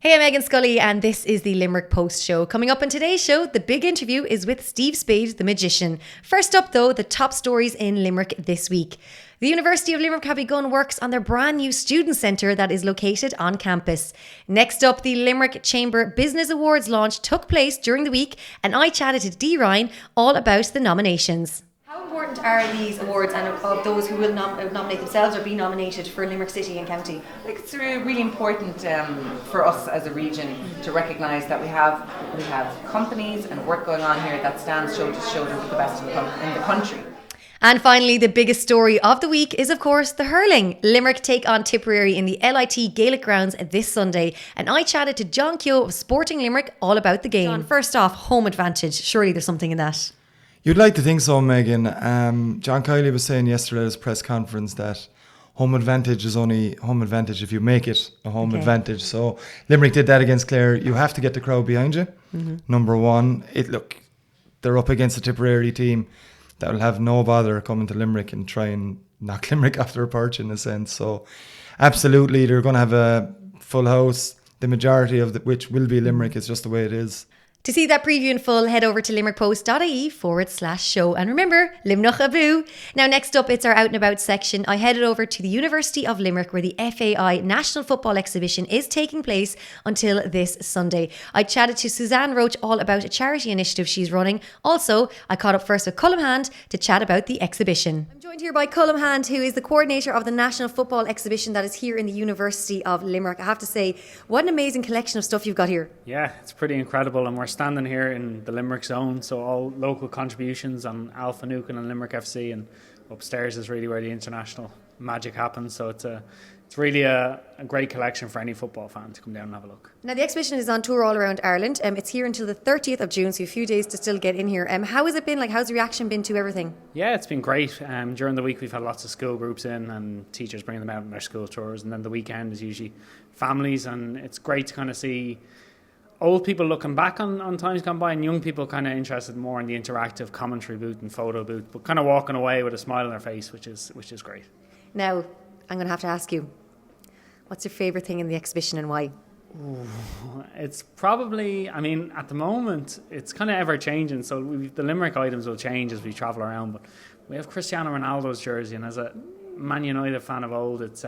Hey, I'm Meghann Scully, and this is the Limerick Post Show. Coming up on today's show, the big interview is with Steve Spade, the magician. First up, though, the top stories in Limerick this week. The University of Limerick have begun works on their brand new student centre that is located on campus. Next up, the Limerick Chamber Business Awards launch took place during the week, and I chatted to Dee Ryan all about the nominations. How important are these awards and of those who will nominate themselves or be nominated for Limerick City and County? It's really important for us as a region to recognise that we have companies and work going on here that stands shoulder to shoulder with the best in the country. And finally, the biggest story of the week is, of course, the hurling. Limerick take on Tipperary in the LIT Gaelic grounds this Sunday. And I chatted to John Keogh of Sporting Limerick all about the game. John, first off, home advantage. Surely there's something in that. You'd like to think so, Meghann. John Kiley was saying yesterday at his press conference that home advantage is only home advantage if you make it a home advantage. So Limerick did that against Clare. You have to get the crowd behind you. Number one, they're up against a Tipperary team that will have no bother coming to Limerick and try and knock Limerick off their perch in a sense. So absolutely, they're going to have a full house. The majority of which will be Limerick. It's just the way it is. To see that preview in full, head over to limerickpost.ie/show. And remember, Limnoch Abu. Now, next up, it's our Out and About section. I headed over to the University of Limerick, where the FAI National Football Exhibition is taking place until this Sunday. I chatted to Suzanne Roach all about a charity initiative she's running. Also, I caught up first with Colm Hand to chat about the exhibition. I'm joined here by Colm Hand, who is the coordinator of the National Football Exhibition that is here in the University of Limerick. I have to say, what an amazing collection of stuff you've got here. Yeah, it's pretty incredible, and we're standing here in the Limerick zone, so all local contributions on Alpha Nukin and Limerick FC, and upstairs is really where the international magic happens. So it's really a great collection for any football fan to come down and have a look. Now, the exhibition is on tour all around Ireland. It's here until the 30th of June, so a few days to still get in here. How has it been? How's the reaction been to everything? Yeah, it's been great. During the week we've had lots of school groups in and teachers bringing them out on their school tours, and then the weekend is usually families, and it's great to kind of see old people looking back on times gone by and young people kind of interested more in the interactive commentary booth and photo booth, but kind of walking away with a smile on their face, which is great. Now, I'm going to have to ask you, what's your favourite thing in the exhibition and why? It's probably, at the moment, it's kind of ever-changing, so the Limerick items will change as we travel around, but we have Cristiano Ronaldo's jersey, and as a Man United fan of old, it's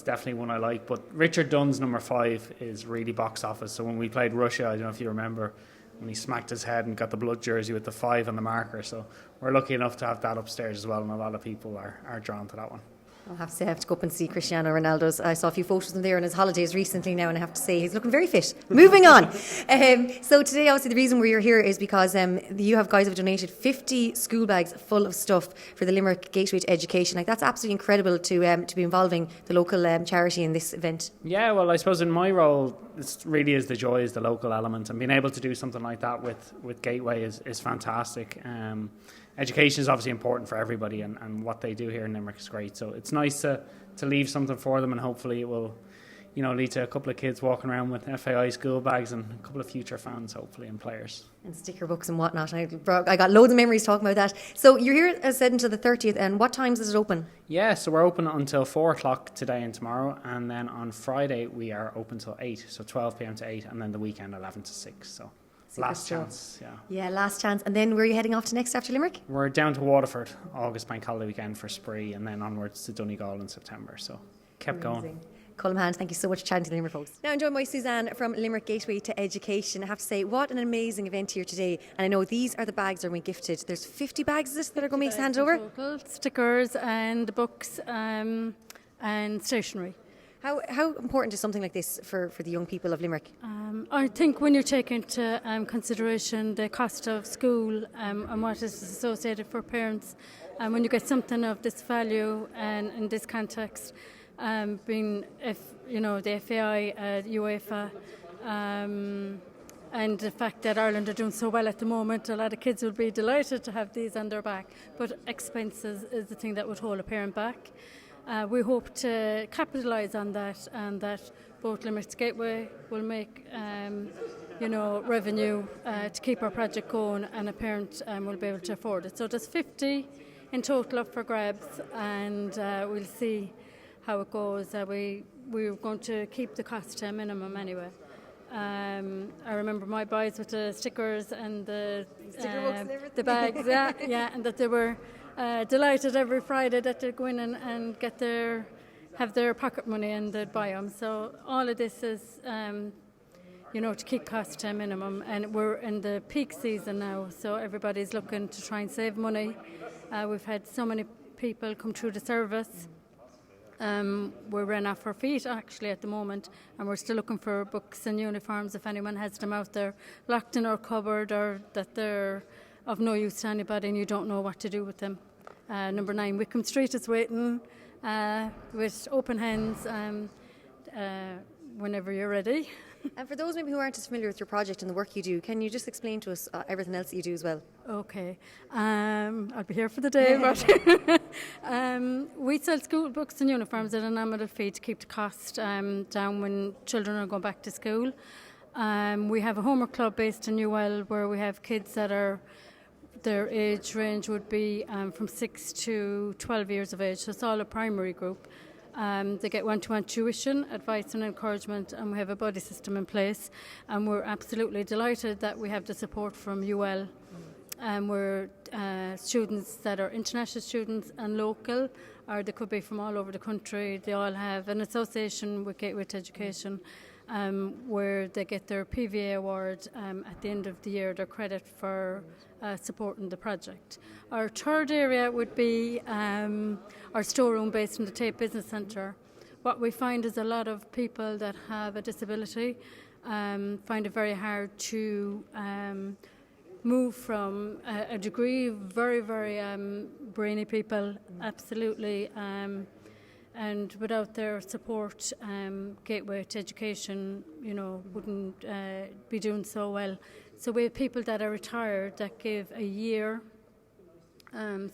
definitely one I like. But Richard Dunn's number 5 is really box office. So when we played Russia, I don't know if you remember, when he smacked his head and got the blood jersey with the 5 on the marker. So we're lucky enough to have that upstairs as well, and a lot of people are drawn to that one. I'll have to go up and see Cristiano Ronaldo's. I saw a few photos of him there on his holidays recently now, and I have to say he's looking very fit. Moving on. So today, obviously, the reason we're here is because you guys have donated 50 school bags full of stuff for the Limerick Gateway to Education. That's absolutely incredible to be involving the local charity in this event. Yeah, well, I suppose in my role, it really is the local element, and being able to do something like that with Gateway is fantastic. Education is obviously important for everybody, and what they do here in Limerick is great. So it's nice to leave something for them, and hopefully it will, lead to a couple of kids walking around with FAI school bags and a couple of future fans, hopefully, and players. And sticker books and whatnot. I got loads of memories talking about that. So you're here, as said, until the 30th, and what times is it open? Yeah, so we're open until 4 o'clock today and tomorrow, and then on Friday we are open till 8, so 12 p.m. to 8, and then the weekend 11 to 6, so... Last chance, yeah. Yeah, last chance. And then where are you heading off to next after Limerick? We're down to Waterford, August bank holiday weekend for Spree, and then onwards to Donegal in September. So kept going. Colm Hand, thank you so much for chatting to the Limerick Post. Now I'm joined by Suzanne from Limerick Gateway to Education. I have to say, what an amazing event here today. And I know these are the bags that are being gifted. There's 50 bags that are going to be handed over? Total, stickers and books and stationery. How important is something like this for the young people of Limerick? I think when you take into consideration the cost of school and what is associated for parents, and when you get something of this value and in this context, being the FAI, UEFA, and the fact that Ireland are doing so well at the moment, a lot of kids will be delighted to have these on their back. But expenses is the thing that would hold a parent back. We hope to capitalise on that, and that both Limerick's Gateway will make revenue to keep our project going, and a parent will be able to afford it. So there's 50 in total up for grabs, and we'll see how it goes. We we were going to keep the cost to a minimum anyway. I remember my boys with the stickers and the bags, and that they were delighted every Friday that they'd go in and have their pocket money and they'd buy them. So all of this is, to keep costs to a minimum, and we're in the peak season now, so everybody's looking to try and save money. We've had so many people come through the service. We're running off our feet actually at the moment, and we're still looking for books and uniforms if anyone has them out there locked in our cupboard, or that they're of no use to anybody and you don't know what to do with them. Number 9 Wickham Street is waiting with open hands whenever you're ready. And for those maybe who aren't as familiar with your project and the work you do, can you just explain to us everything else that you do as well? Okay. I'll be here for the day. But we sell school books and uniforms at a nominal fee to keep the cost down when children are going back to school. We have a homework club based in Newell where we have kids that are, their age range would be from 6 to 12 years of age, so it's all a primary group. They get one-to-one tuition, advice and encouragement, and we have a buddy system in place, and we're absolutely delighted that we have the support from UL. We're students that are international students and local, or they could be from all over the country. They all have an association with Gateway to Education, where they get their PVA award at the end of the year, their credit for supporting the project. Our third area would be our storeroom based in the Tate Business Centre. What we find is a lot of people that have a disability find it very hard to move from a degree, very, very brainy people, absolutely, and without their support, Gateway to Education, wouldn't be doing so well. So we have people that are retired that give a year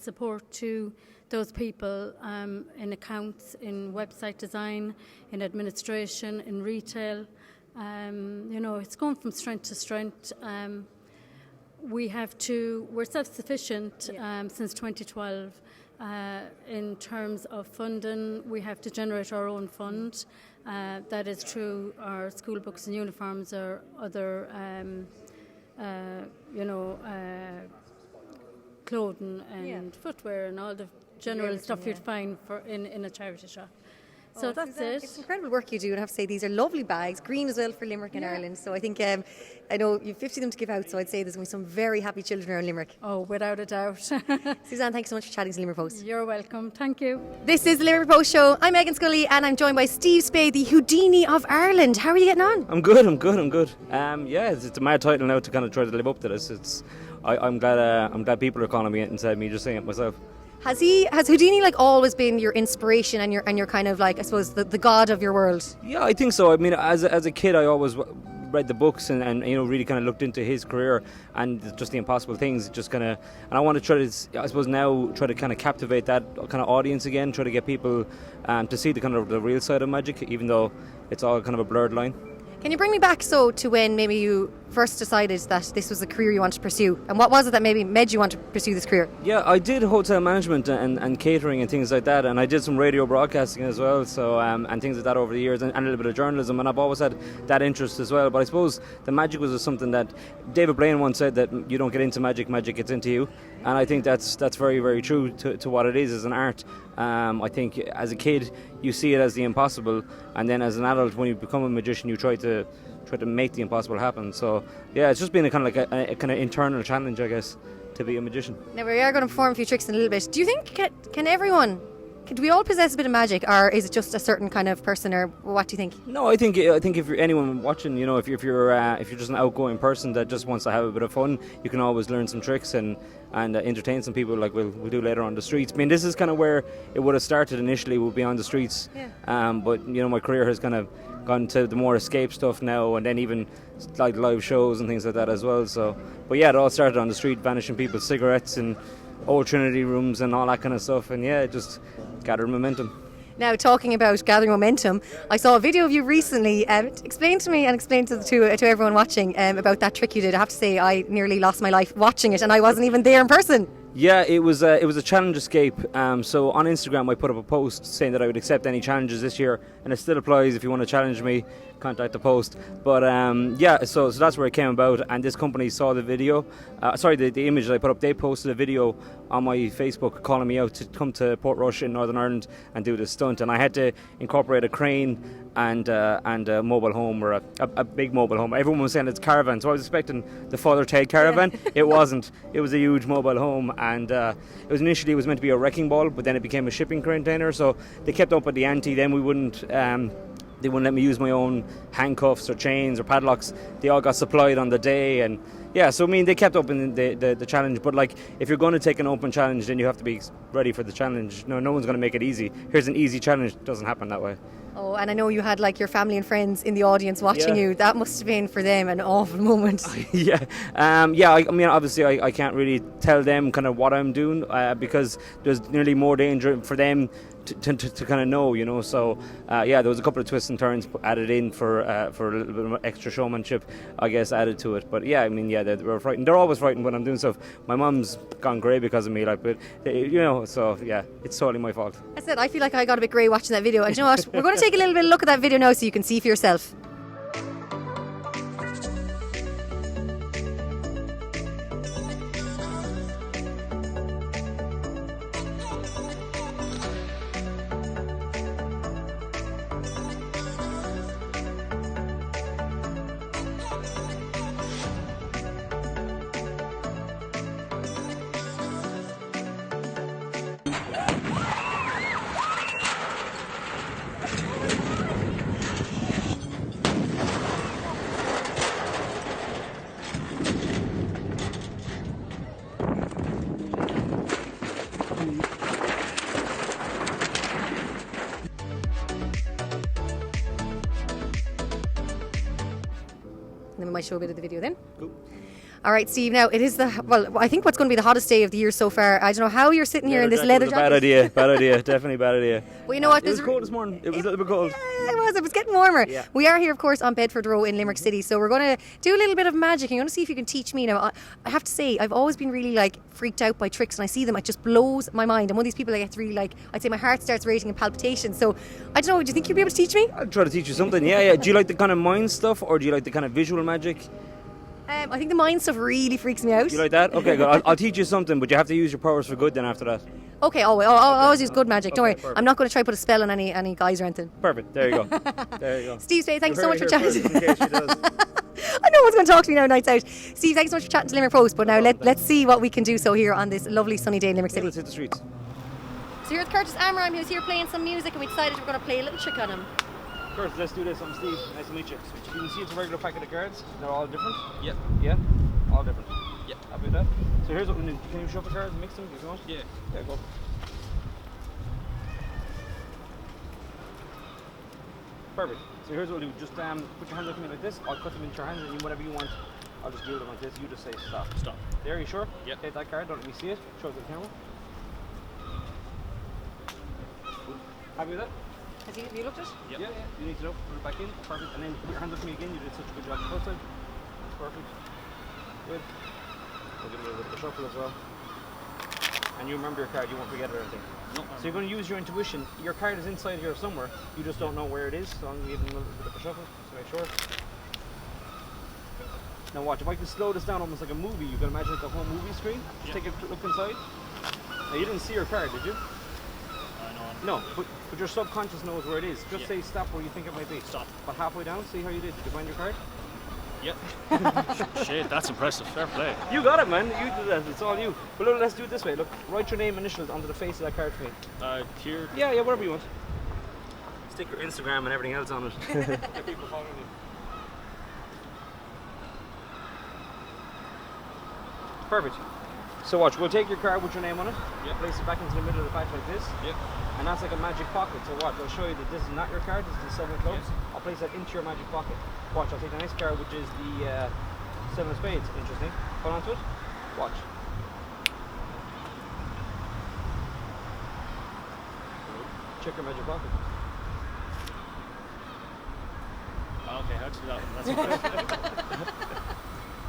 support to those people in accounts, in website design, in administration, in retail. It's going from strength to strength. We're self-sufficient since 2012. In terms of funding, we have to generate our own fund. That is through our school books and uniforms or other, clothing and footwear and all the general stuff you'd find in a charity shop. So that's it. It's incredible work you do, and I have to say these are lovely bags, green as well for Limerick and Ireland. So I think, I know you've 50 of them to give out, so I'd say there's going to be some very happy children around Limerick. Oh, without a doubt. Suzanne, thanks so much for chatting to Limerick Post. You're welcome. Thank you. This is the Limerick Post Show. I'm Meghann Scully, and I'm joined by Steve Spade, the Houdini of Ireland. How are you getting on? I'm good. It's a mad title now to kind of try to live up to this. I'm glad people are calling me it instead of me just saying it myself. Has Houdini always been your inspiration and your kind of I suppose the god of your world? Yeah, I think so. I mean, as a kid, I always read the books and really kind of looked into his career and just the impossible things. And I want to try to kind of captivate that kind of audience again. Try to get people to see the kind of the real side of magic, even though it's all kind of a blurred line. Can you bring me back to when maybe you first decided that this was a career you wanted to pursue, and what was it that maybe made you want to pursue this career? Yeah, I did hotel management and catering and things like that, and I did some radio broadcasting as well, so and things like that over the years, and a little bit of journalism, and I've always had that interest as well. But I suppose the magic was something that David Blaine once said, that you don't get into magic gets into you, and I think that's very, very true to what it is as an art. I think as a kid you see it as the impossible, and then as an adult, when you become a magician, you try to make the impossible happen. So yeah, it's just been a kind of a kind of internal challenge, I guess, to be a magician. Now we are going to perform a few tricks in a little bit. Do you think do we all possess a bit of magic, or is it just a certain kind of person, or what do you think? No, I think if you're anyone watching, if you're just an outgoing person that just wants to have a bit of fun, you can always learn some tricks and entertain some people, like we'll do later on the streets. I mean, this is kind of where it would have started initially, would be on the streets. Yeah. But my career has kind of gone to the more escape stuff now, and then even like live shows and things like that as well. So, but yeah, it all started on the street, vanishing people's cigarettes and old Trinity rooms and all that kind of stuff, and yeah, it just gathered momentum. Now, talking about gathering momentum, I saw a video of you recently. Explain to me and explain to everyone watching about that trick you did. I have to say, I nearly lost my life watching it, and I wasn't even there in person. Yeah, it was a challenge escape. So on Instagram, I put up a post saying that I would accept any challenges this year, and it still applies. If you want to challenge me, contact the post. But so that's where it came about. And this company saw the video. The image that I put up. They posted a video on my Facebook calling me out to come to Portrush in Northern Ireland and do this stunt. And I had to incorporate a crane and a mobile home, or a big mobile home. Everyone was saying it's caravan, so I was expecting the Father Ted caravan. It wasn't. It was a huge mobile home. And it was meant to be a wrecking ball, but then it became a shipping container. So they kept up with the ante. Then they wouldn't let me use my own handcuffs or chains or padlocks. They all got supplied on the day, and so I mean they kept up in the challenge. But like, if you're going to take an open challenge, then you have to be ready for the challenge. No one's going to make it easy. Here's an easy challenge. It doesn't happen that way. Oh, and I know you had like your family and friends in the audience watching you. That must have been for them an awful moment. I mean, obviously, I can't really tell them kind of what I'm doing because there's nearly more danger for them to kind of know, you know. So there was a couple of twists and turns added in for a little bit of extra showmanship, I guess, added to it. But they were frightened. They're always frightened when I'm doing stuff. My mum's gone grey because of me, like, but it's totally my fault. I said I feel like I got a bit grey watching that video. And you know what? We're going to take a little bit of a look at that video now so you can see for yourself. Then we might show a bit of the video then. Cool. All right, Steve. Now it is I think what's going to be the hottest day of the year so far. I don't know how you're sitting here in this leather jacket. Bad idea. Definitely bad idea. Well, you know what? It was cold this morning. It was a little bit cold. Yeah, it was. It was getting warmer. Yeah. We are here, of course, on Bedford Row in Limerick City. So we're going to do a little bit of magic. I'm going to see if you can teach me. Now, I have to say, I've always been really freaked out by tricks, and I see them. It just blows my mind. I'm one of these people that gets really I'd say my heart starts racing and palpitations. So I don't know. Do you think you'll be able to teach me? I'll try to teach you something. Yeah. Do you like the kind of mind stuff, or do you like the kind of visual magic? I think the mind stuff really freaks me out. You like that? Okay, good. I'll teach you something, but you have to use your powers for good then after that. Okay, I'll always use good magic. Don't worry. Perfect. I'm not going to try to put a spell on any guys or anything. Perfect. There you go. Steve, thanks so much for chatting. In case she does. I know what's going to talk to me now, nights out. Steve, thanks so much for chatting to Limerick Post. But now let's see what we can do here on this lovely sunny day in Limerick City. Let's hit the streets. So here's Curtis Amram, who's here playing some music, and we decided we're going to play a little trick on him. Curtis, let's do this. I'm Steve. Nice to meet you. You can see it's a regular packet of cards. They're all different. Yep. Yeah? All different. Yep. Happy with that? So here's what we need. Can you shuffle cards and mix them if you want? Yeah. Yeah, go. Perfect. So here's what we'll do. Just put your hands up to me like this. I'll cut them into your hands, and whatever you want, I'll just do them like this. You just say stop. Stop. There, you sure? Yep. Take that card. Don't let me see it. Show it to the camera. Happy with that? Have you looked at it? Yep. Yeah. You need to know. Put it back in. Perfect. And then put your hands up to me again. You did such a good job the first time. That's perfect. Good. I'll give it a little bit of a shuffle as well. And you remember your card. You won't forget it or anything. No. So you're going to use your intuition. Your card is inside here somewhere. You just don't know where it is. So I'm going to give them a little bit of a shuffle just to make sure. Now watch. If I can slow this down almost like a movie, you can imagine like a whole movie screen. Just take a look inside. Now you didn't see your card, did you? No, but your subconscious knows where it is. Just say stop where you think it might be. Stop. But halfway down, see how you did. Did you find your card? Yep. Shit, that's impressive. Fair play. You got it, man. You did that. It's all you. But look, let's do it this way. Look, write your name initials onto the face of that card for me. Here. Yeah, whatever you want. Stick your Instagram and everything else on it. Get people following you. Perfect. So watch, we'll take your card with your name on it, place it back into the middle of the pack like this, and that's like a magic pocket. So watch, I'll show you that this is not your card, this is the 7 of clubs. I'll place that into your magic pocket. Watch, I'll take the next card, which is the 7 of spades. Interesting. Hold on to it. Watch. Check your magic pocket. Okay, how'd you do that one?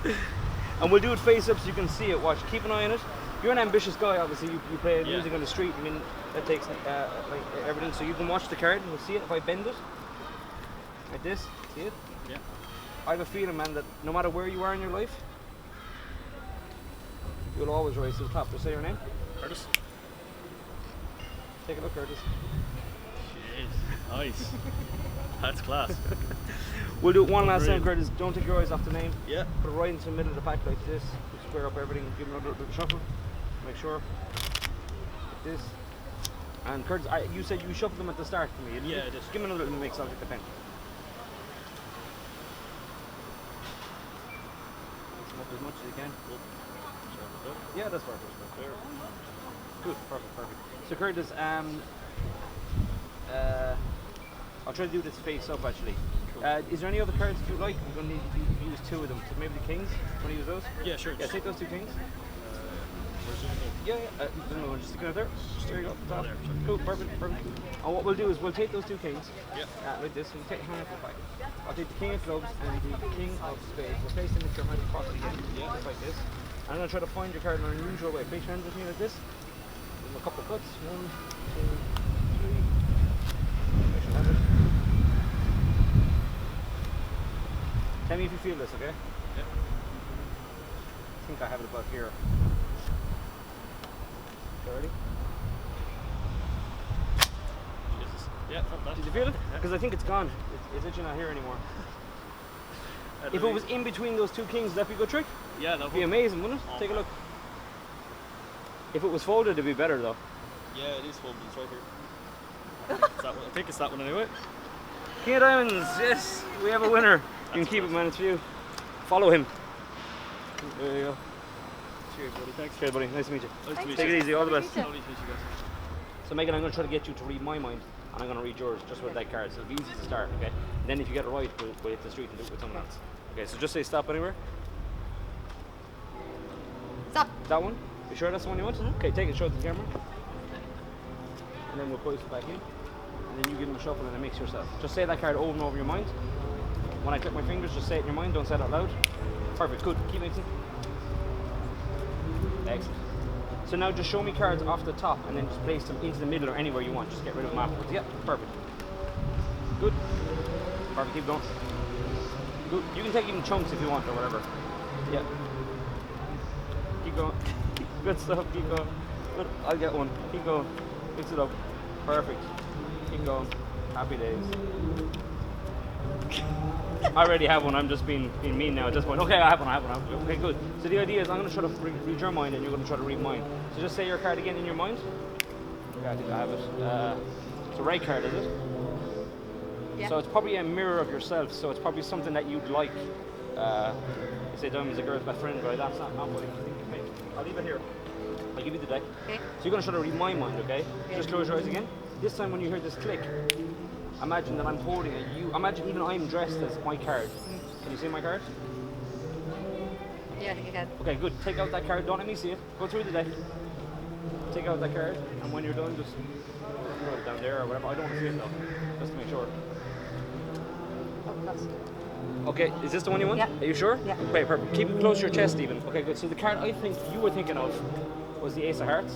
That's And we'll do it face up so you can see it. Watch, keep an eye on it. You're an ambitious guy, obviously. You play music on the street. I mean, that takes like everything. So you can watch the card and you'll see it. If I bend it like this, see it? Yeah. I have a feeling, man, that no matter where you are in your life, you'll always rise to the top. Just say your name. Curtis. Take a look, Curtis. Jeez, nice. That's class. We'll do it one last time, Curtis. Don't take your eyes off the name. Yeah. Put it right into the middle of the pack like this. Square up everything. Give it a little bit of shuffle. Make sure. Like this. And Curtis, you said you shuffled them at the start for me. Yeah, I did. Give me another little mix. I'll take the pen. Mix them up as much as you can. Yeah, that's perfect. Good, perfect. So Curtis, I'll try to do this face up actually. Is there any other cards that you like? I'm going to need you to use two of them. So maybe the kings. Want to use those? Yeah, sure. Yeah, take those two kings. Where's the other? Yeah. No, just stick it out there. There you go. Top. There, Cool, perfect. And what we'll do is we'll take those two kings. Yeah. Like this. We'll take the hand out of the pack. I'll take the king of clubs and the king of spades. We'll place them into your hand pocket again. Yeah. Just like this. I'm going to try to find your card in an unusual way. Place your hands with me like this. Give them a couple of cuts. 1, 2, 3. I should have it. Tell me if you feel this, okay? Yep. I think I have it above here. Ready? Jesus. Yeah, felt that. Did you feel it? Because I think it's gone. It's itching not here anymore. If it was in between those two kings, would that be a good trick? Yeah, that It'd be amazing, wouldn't it? Take a look. If it was folded, it'd be better though. Yeah, it is folded. It's right here. I think it's that one anyway. King of diamonds, yes, we have a winner. You can keep it, man, it's for you. Follow him. There you go. Cheers, buddy. Thanks. Cheers, buddy. Nice to meet you. Nice to meet Take you. it easy, all the best. Lovely to meet you guys. So Megan, I'm going to try to get you to read my mind, and I'm going to read yours just with that card. So it'll be easy to start, okay? And then if you get it right, we'll hit the street and do it with someone else. Okay, so just say stop anywhere. Stop. That one? You sure that's the one you want? Okay, take it, show it to the camera. And then we'll place it back in. And then you give them a shuffle and then mix yourself. Just say that card over and over your mind. When I click my fingers, just say it in your mind, don't say it out loud. Perfect, good. Keep mixing. Excellent. So now just show me cards off the top and then just place them into the middle or anywhere you want. Just get rid of them afterwards. Yeah, perfect. Good. Perfect, keep going. Good. You can take even chunks if you want or whatever. Yeah. Keep going. Good stuff, keep going. Good. I'll get one. Keep going. Mix it up. Perfect. Keep going. Happy days. I already have one, I'm just being mean now at this point. Okay, I have one. Okay, good. So the idea is I'm going to try to read your mind and you're going to try to read mine. So just say your card again in your mind. Yeah, I think I have it. It's a right card, is it? Yeah. So it's probably a mirror of yourself, so it's probably something that you'd like. You say Diamond's a girl's best friend, but that's not what I think you make. I'll leave it here. I'll give you the deck. Okay. So you're going to try to read my mind, okay? Just close your eyes again. This time when you hear this click, imagine that I'm holding it. Imagine even I'm dressed as my card. Can you see my card? Yeah, I think you can. Okay, good. Take out that card. Don't let me see it. Go through the deck. Take out that card, and when you're done, just put it down there or whatever. I don't want to see it though, just to make sure. Okay, is this the one you want? Yeah. Are you sure? Yeah. Okay, perfect. Keep it close to your chest even. Okay, good. So the card I think you were thinking of was the Ace of Hearts.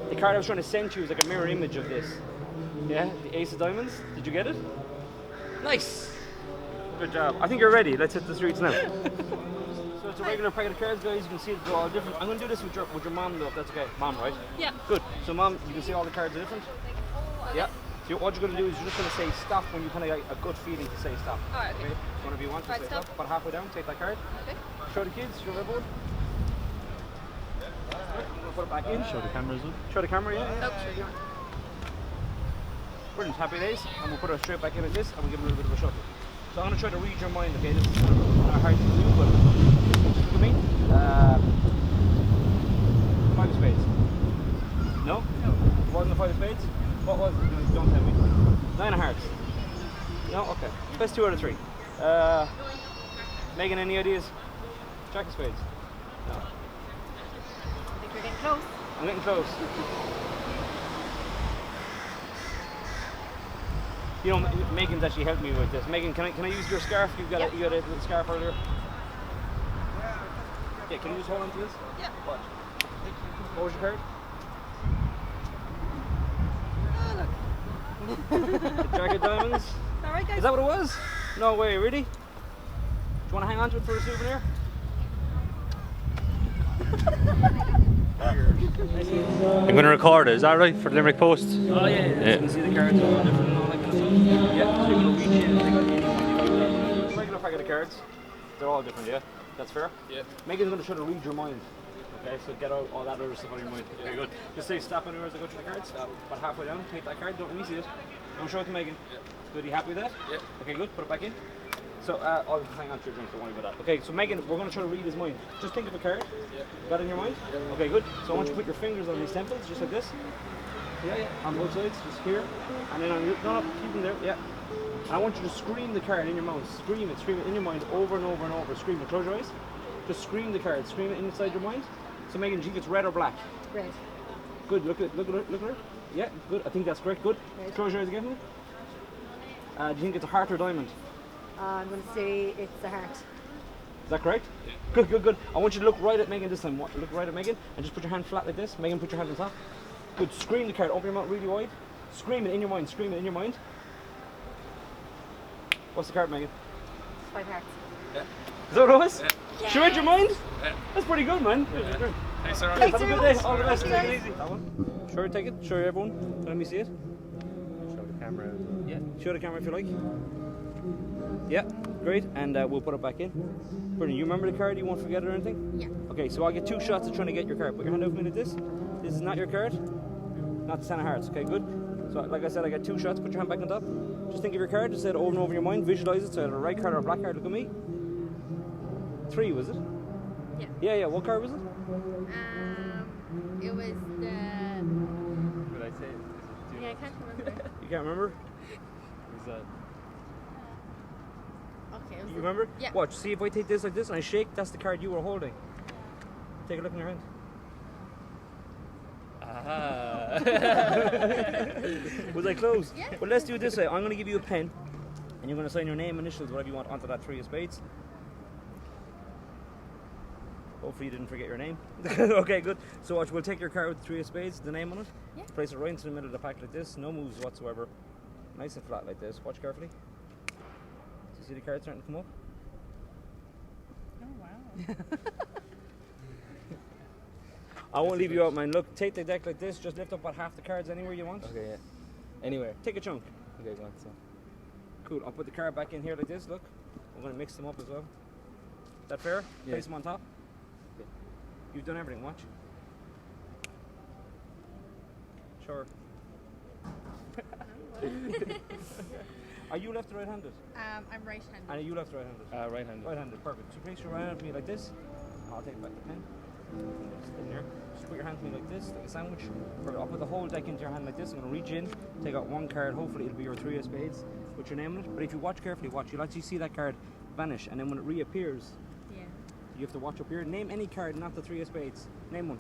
The card I was trying to send you is like a mirror image of this. Yeah, the Ace of Diamonds. Did you get it? Nice. Good job. I think you're ready. Let's hit the streets now. So it's a regular packet of cards, guys. You can see they're all different. I'm going to do this with your mom, though, if that's okay. Mom, right? Yeah. Good. So, Mom, you can see all the cards are different? Yeah. So what you're going to do is you're just going to say stop when you kind of get a good feeling to say stop. All right, okay. Whenever you want to Right, say stop. stop. About halfway down, take that card. Okay. Show the kids, show everyone. We'll put it back in. Show the cameras up. Show the camera, yeah? Oh, sure. Brilliant, happy days. And we'll put it straight back in like this and we'll give it a little bit of a shuffle. So I'm going to try to read your mind, okay? This is kind of hard to do, but just look at me. 5 of spades. No? No. It wasn't a 5 of spades? What was it? No, don't tell me. 9 of hearts. No? Okay. Best 2 out of 3. Meghann, any ideas? Jack of spades? No. I think you're getting close. I'm getting close. You know, Megan's actually helped me with this. Meghann, can I use your scarf? You got a little scarf earlier. Yeah, can you just hold on to this? Yeah. Watch. What was your card? The Jack of Diamonds. All right, guys. Is that what it was? No way, really? Do you want to hang on to it for a souvenir? I'm going to record it, is that right? For the Limerick Post? Oh, yeah. You can see the cards all different and all that kind of stuff. Yeah, so you're going to reach in and take out any regular packet of cards. They're all different, yeah? That's fair? Yeah. Megan's going to try to read your mind. Okay, so get out all that other stuff out of your mind. Very good. Just say stop anywhere as I go through the cards. Stop. About halfway down, take that card, don't let me see it. Don't show it to Megan. Yeah. Good, you happy with that? Yeah. Okay, good, put it back in. So, I'll hang on to your drink, don't worry about that. Okay, so Megan, we're going to try to read his mind. Just think of a card. Yeah. Got it in your mind? Yeah. Okay, good. So I want you to put your fingers on these temples, just like this. Yeah, yeah. On both sides, just here. And then on your, no, keep them there, yeah. And I want you to scream the card in your mouth. Scream it in your mind over and over and over. Scream it, close your eyes. Just scream the card, scream it inside your mind. So Megan, do you think it's red or black? Red. Good, look at her. Yeah, good, I think that's correct, good. Red. Close your eyes again. Do you think it's a heart or diamond? I'm going to say it's a heart. Is that correct? Yeah. Good, good, good. I want you to look right at Megan this time. Look right at Megan and just put your hand flat like this. Megan, put your hand on top. Good, scream the card, open your mouth really wide. Scream it in your mind, scream it in your mind. What's the card, Megan? 5 hearts. Yeah. Is that what it was? Yeah. She read your mind? Yeah. That's pretty good, man. Yeah. Thanks, sir. Have a good day. All the best. Take it easy. That one. Sure, take it. Show everyone. Let me see it. Show the camera. Yeah. Show the camera if you like. Yeah. Great. And we'll put it back in. Brilliant. You remember the card? You won't forget it or anything? Yeah. Okay. So I'll get 2 shots at trying to get your card. Put your hand over me like this. This is not your card. Not the 10 of hearts. Okay. Good. So like I said, I got 2 shots. Put your hand back on top. Just think of your card. Just say it over and over in your mind. Visualize it. So either a right card or a black card. Look at me. 3 was it? Yeah. Yeah, yeah. What card was it? It was the... Would I say it? Yeah, I can't remember. You can't remember? Is that? Okay. You remember? Yeah. Watch. See if I take this like this and I shake. That's the card you were holding. Take a look in your hand. Ah. Was I close? Yeah. Well, let's do it this way. I'm going to give you a pen, and you're going to sign your name, initials, whatever you want, onto that 3 of spades. Hopefully you didn't forget your name. Okay, good. So watch, we'll take your card with the 3 of spades, the name on it. Yeah. Place it right into the middle of the pack like this. No moves whatsoever. Nice and flat like this. Watch carefully. Do you see the card starting to come up? Oh, wow. I won't leave you out, man. Look, take the deck like this. Just lift up about half the cards anywhere you want. Okay, yeah. Anywhere. Take a chunk. Okay, go on. So. Cool. I'll put the card back in here like this. Look. I'm going to mix them up as well. Is that fair? Yeah. Place them on top. Yeah. You've done everything. Watch. Sure. Are you left or right-handed? I'm right-handed. And are you left or right-handed? Right-handed. Right-handed. Perfect. So place your right hand to me like this. I'll take back the pen. Just in there. Just put your hand to me like this, like a sandwich. Perfect. I'll put the whole deck into your hand like this. I'm going to reach in, take out 1 card. Hopefully it'll be your 3 of spades with your name on it. But if you watch carefully, watch, you'll actually see that card vanish. And then when it reappears, Yeah. you have to watch up here. Name any card, not the 3 of spades. Name one.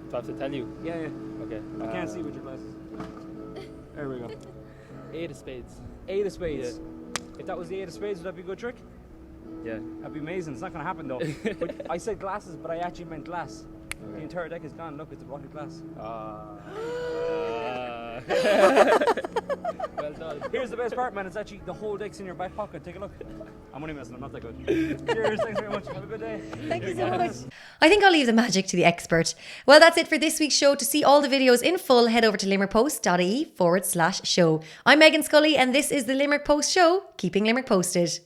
Do I have to tell you? Yeah, yeah. Okay. I can't see with your glasses. There we go. 8 of spades. 8 of spades. If that was the 8 of spades, would that be a good trick? Yeah. That'd be amazing. It's not going to happen though. But I said glasses, but I actually meant glass. Okay. The entire deck is gone. Look, it's a block of glass. Well done. Here's the best part, man. It's actually the whole deck's in your back pocket. Take a look. I'm only messing. I'm not that good. Cheers. Thanks very much. Have a good day. Thank you so much. I think I'll leave the magic to the expert. Well, that's it for this week's show. To see all the videos in full, head over to limerickpost.ie/show. I'm Meghann Scully, and this is the Limerick Post Show, keeping Limerick posted.